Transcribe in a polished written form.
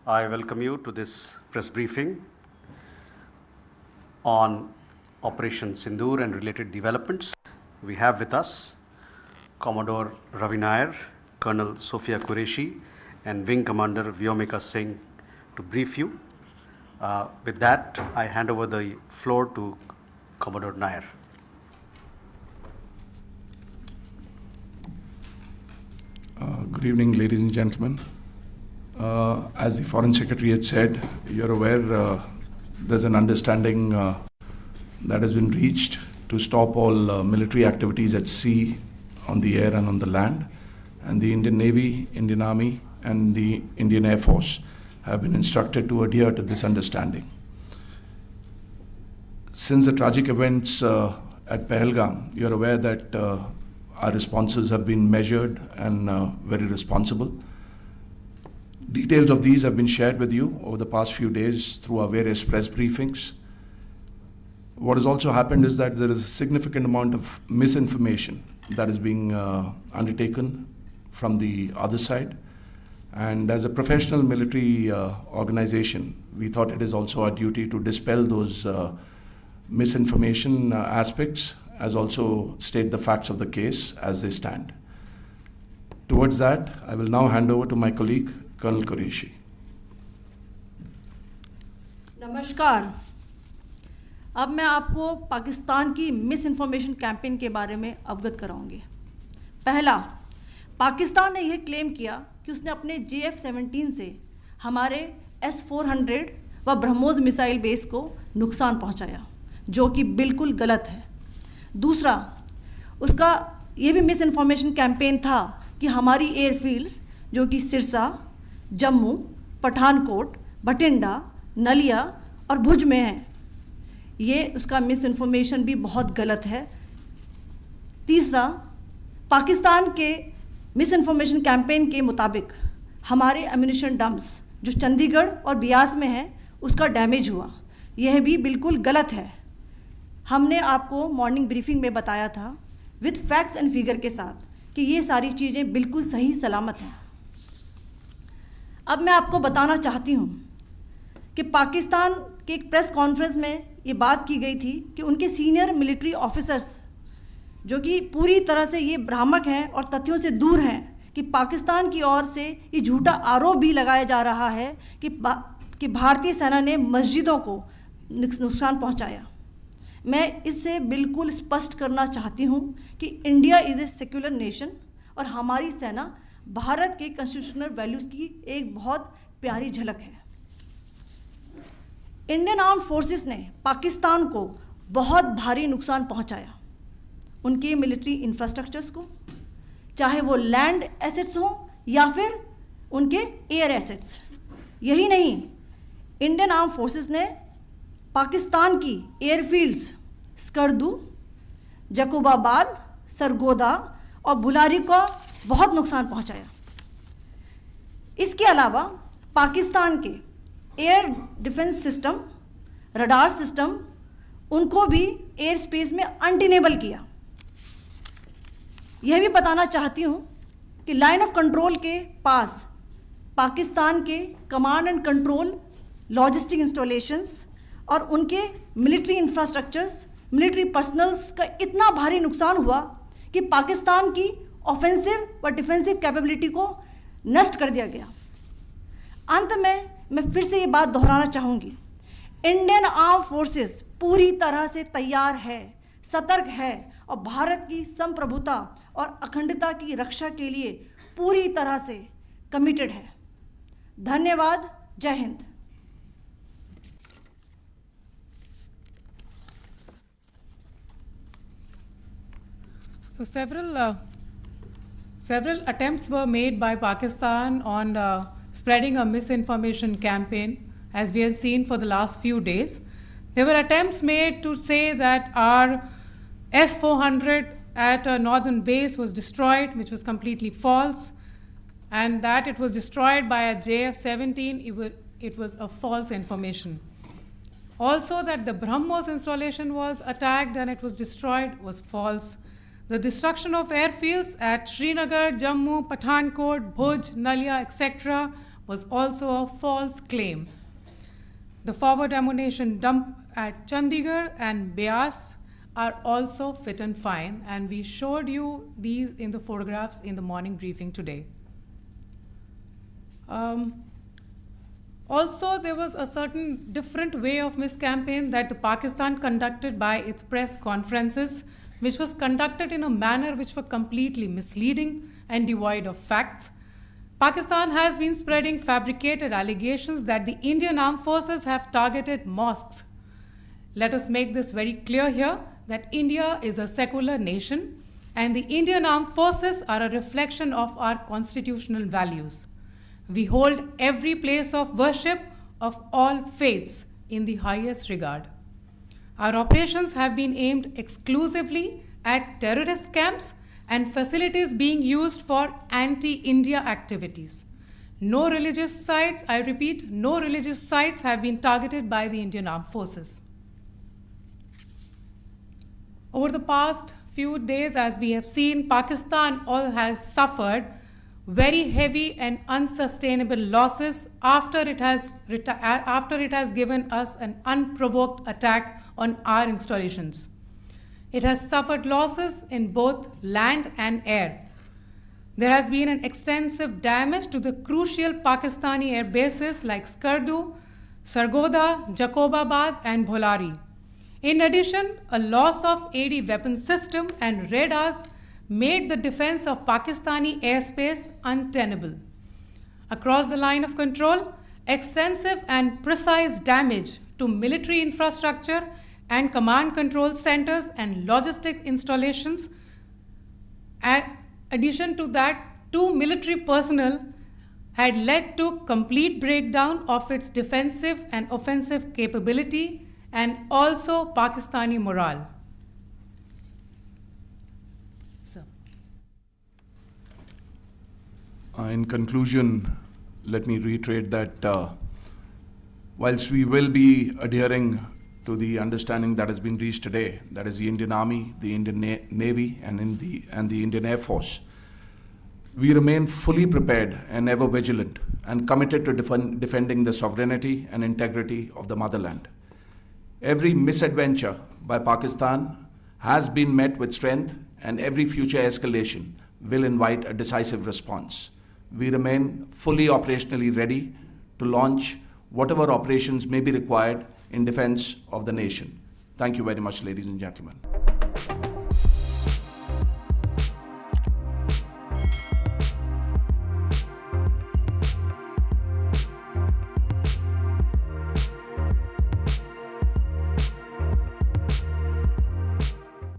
I welcome you to this press briefing on Operation Sindoor and related developments. We have with us Commodore Ravi Nair, Colonel Sofiya Qureshi, and Wing Commander Vyomika Singh to brief you. With that, I hand over the floor to Commodore Nair. Good evening, ladies and gentlemen. As the Foreign Secretary had said, you're aware there's an understanding that has been reached to stop all military activities at sea, on the air and on the land. And the Indian Navy, Indian Army and the Indian Air Force have been instructed to adhere to this understanding. Since the tragic events at Pahalgam, you're aware that our responses have been measured and very responsible. Details of these have been shared with you over the past few days through our various press briefings. What has also happened is that there is a significant amount of misinformation that is being undertaken from the other side. And as a professional military organization, we thought it is also our duty to dispel those misinformation aspects, as also state the facts of the case as they stand. Towards that, I will now hand over to my colleague, Colonel Qureshi. नमस्कार। अब मैं आपको पाकिस्तान की miss information campaign के बारे में अवगत कराऊंगी। पहला, पाकिस्तान ने यह क्लेम किया कि उसने अपने JF-17 से हमारे S-400 व ब्रह्मोस मिसाइल बेस को नुकसान पहुंचाया, जो कि बिल्कुल गलत है। दूसरा, उसका ये भी मिस इन्फॉर्मेशन कैंपेन था कि हमारी एयरफील्ड्स जो कि सिरसा, जम्मू, पठानकोट, बठिंडा, नलिया और भुज में हैं, ये उसका मिस इन्फॉर्मेशन भी बहुत गलत है। तीसरा, पाकिस्तान के मिस इन्फॉर्मेशन कैंपेन के मुताबिक हमारे एम्यूनिशन डम्प्स जो चंडीगढ़ और बियास में हैं उसका डैमेज हुआ, यह भी बिल्कुल गलत है। हमने आपको मॉर्निंग ब्रीफिंग में बताया था विद फैक्ट्स एंड फिगर के साथ कि ये सारी चीज़ें बिल्कुल सही सलामत हैं। अब मैं आपको बताना चाहती हूँ कि पाकिस्तान के एक प्रेस कॉन्फ्रेंस में ये बात की गई थी कि उनके सीनियर मिलिट्री ऑफिसर्स जो कि पूरी तरह से ये भ्रामक हैं और तथ्यों से दूर हैं कि पाकिस्तान की ओर से ये झूठा आरोप भी लगाया जा रहा है कि भारतीय सेना ने मस्जिदों को नुकसान पहुंचाया। मैं इससे बिल्कुल स्पष्ट करना चाहती हूं कि India is a secular nation और हमारी सेना भारत के कॉन्स्टिट्यूशनल वैल्यूज़ की एक बहुत प्यारी झलक है। इंडियन आर्म्ड फोर्सेस ने पाकिस्तान को बहुत भारी नुकसान पहुंचाया, उनके मिलिट्री इंफ्रास्ट्रक्चर्स को, चाहे वो लैंड एसेट्स हों या फिर उनके एयर एसेट्स। यही नहीं, इंडियन आर्म्ड फोर्सेस ने पाकिस्तान की एयरफील्ड्स स्कर्दू, जकोबाबाद, सरगोदा और बुलारी को बहुत नुकसान पहुंचाया। इसके अलावा पाकिस्तान के air defence system, radar system, उनको भी एयर स्पेस में अनटेनेबल किया। यह भी बताना चाहती हूँ कि लाइन ऑफ कंट्रोल के पास पाकिस्तान के command and control logistic installations और उनके मिलिट्री इंफ्रास्ट्रक्चर्स, मिलिट्री पर्सनल्स का इतना भारी नुकसान हुआ कि पाकिस्तान की ऑफेंसिव व डिफेंसिव कैपेबिलिटी को नष्ट कर दिया गया। अंत में मैं फिर से ये बात दोहराना चाहूँगी, इंडियन आर्म फोर्सेस पूरी तरह से तैयार है, सतर्क है और भारत की संप्रभुता और अखंडता की रक्षा के लिए पूरी तरह से कमिटेड है। धन्यवाद। जय Hind. So several attempts were made by Pakistan on spreading a misinformation campaign, as we have seen for the last few days. There were attempts made to say that our S-400 at a northern base was destroyed, which was completely false, and that it was destroyed by a JF-17, it was a false information. Also that the BrahMos installation was attacked and it was destroyed was false. The destruction of airfields at Srinagar, Jammu, Pathankot, Bhuj, Nalia, etc. was also a false claim. The forward ammunition dump at Chandigarh and Beas are also fit and fine, and we showed you these in the photographs in the morning briefing today. Also, there was a certain different way of miscampaign that the Pakistan conducted by its press conferences, which was conducted in a manner which were completely misleading and devoid of facts. Pakistan has been spreading fabricated allegations that the Indian armed forces have targeted mosques. Let us make this very clear here that India is a secular nation and the Indian armed forces are a reflection of our constitutional values. We hold every place of worship of all faiths in the highest regard. Our operations have been aimed exclusively at terrorist camps and facilities being used for anti-India activities. No religious sites, I repeat, no religious sites have been targeted by the Indian armed forces. Over the past few days, as we have seen, Pakistan has suffered very heavy and unsustainable losses after it has given us an unprovoked attack on our installations. It has suffered losses in both land and air. There has been an extensive damage to the crucial Pakistani air bases like Skardu, Sargodha, Jacobabad and Bholari. In addition, a loss of AD weapon system and radars made the defense of Pakistani airspace untenable. Across the line of control, extensive and precise damage to military infrastructure and command control centers and logistic installations. In addition to that, 2 military personnel had led to complete breakdown of its defensive and offensive capability and also Pakistani morale. In conclusion, let me reiterate that whilst we will be adhering to the understanding that has been reached today, that is the Indian Army, the Indian Navy, and the Indian Air Force, we remain fully prepared and ever vigilant and committed to defending the sovereignty and integrity of the motherland. Every misadventure by Pakistan has been met with strength, and every future escalation will invite a decisive response. We remain fully operationally ready to launch whatever operations may be required in defense of the nation. Thank you very much, ladies and gentlemen.